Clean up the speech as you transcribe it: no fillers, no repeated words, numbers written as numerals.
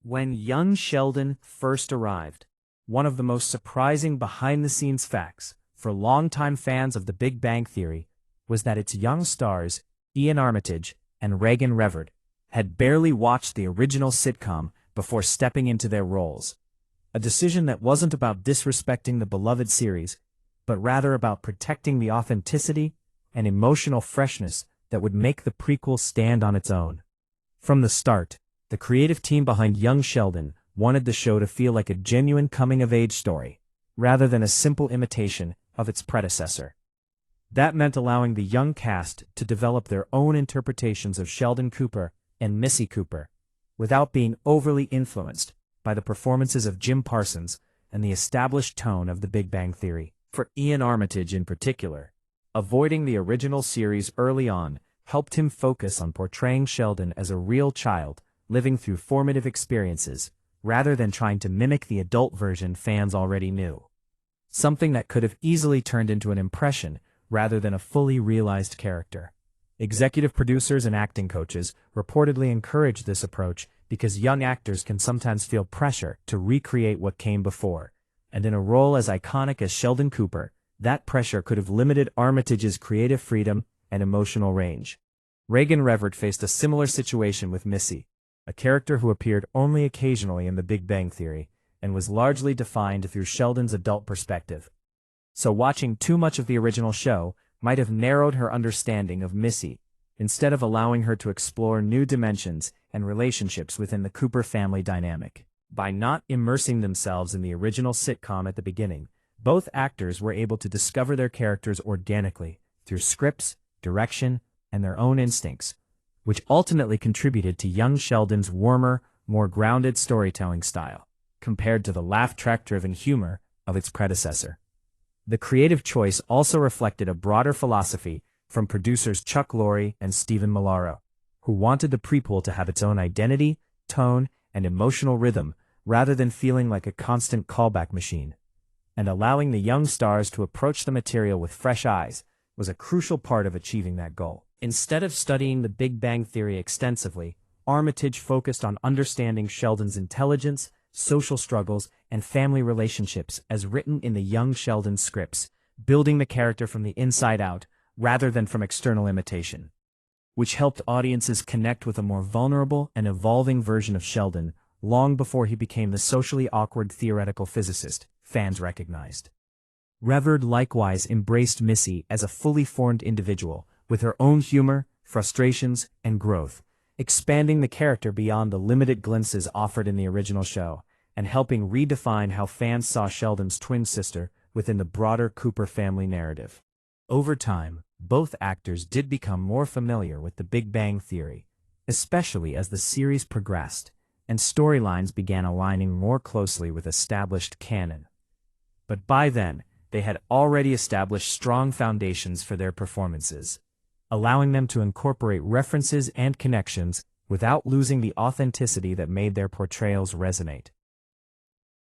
When young Sheldon first arrived, one of the most surprising behind-the-scenes facts for longtime fans of The Big Bang Theory was that its young stars, Iain Armitage and Raegan Revord, had barely watched the original sitcom before stepping into their roles. A decision that wasn't about disrespecting the beloved series, but rather about protecting the authenticity and emotional freshness that would make the prequel stand on its own. From the start, the creative team behind young Sheldon wanted the show to feel like a genuine coming-of-age story, rather than a simple imitation of its predecessor. That meant allowing the young cast to develop their own interpretations of Sheldon Cooper and Missy Cooper, without being overly influenced by the performances of Jim Parsons and the established tone of The Big Bang Theory. For Iain Armitage in particular, avoiding the original series early on helped him focus on portraying Sheldon as a real child living through formative experiences, rather than trying to mimic the adult version fans already knew. Something that could have easily turned into an impression rather than a fully realized character. Executive producers and acting coaches reportedly encouraged this approach because young actors can sometimes feel pressure to recreate what came before, and in a role as iconic as Sheldon Cooper, that pressure could have limited Armitage's creative freedom and emotional range. Raegan Revord faced a similar situation with Missy, a character who appeared only occasionally in The Big Bang Theory, and was largely defined through Sheldon's adult perspective. So watching too much of the original show might have narrowed her understanding of Missy, instead of allowing her to explore new dimensions and relationships within the Cooper family dynamic. By not immersing themselves in the original sitcom at the beginning, both actors were able to discover their characters organically, through scripts, direction, and their own instincts, which ultimately contributed to young Sheldon's warmer, more grounded storytelling style, compared to the laugh-track-driven humor of its predecessor. The creative choice also reflected a broader philosophy from producers Chuck Lorre and Stephen Millaro, who wanted the prequel to have its own identity, tone, and emotional rhythm, rather than feeling like a constant callback machine. And allowing the young stars to approach the material with fresh eyes was a crucial part of achieving that goal. Instead of studying The Big Bang Theory extensively, Armitage focused on understanding Sheldon's intelligence, social struggles, and family relationships as written in the young Sheldon scripts, building the character from the inside out rather than from external imitation, which helped audiences connect with a more vulnerable and evolving version of Sheldon long before he became the socially awkward theoretical physicist fans recognized. Revord likewise embraced Missy as a fully formed individual, with her own humor, frustrations, and growth, expanding the character beyond the limited glimpses offered in the original show, and helping redefine how fans saw Sheldon's twin sister within the broader Cooper family narrative. Over time, both actors did become more familiar with The Big Bang Theory, especially as the series progressed, and storylines began aligning more closely with established canon. But by then, they had already established strong foundations for their performances, allowing them to incorporate references and connections without losing the authenticity that made their portrayals resonate.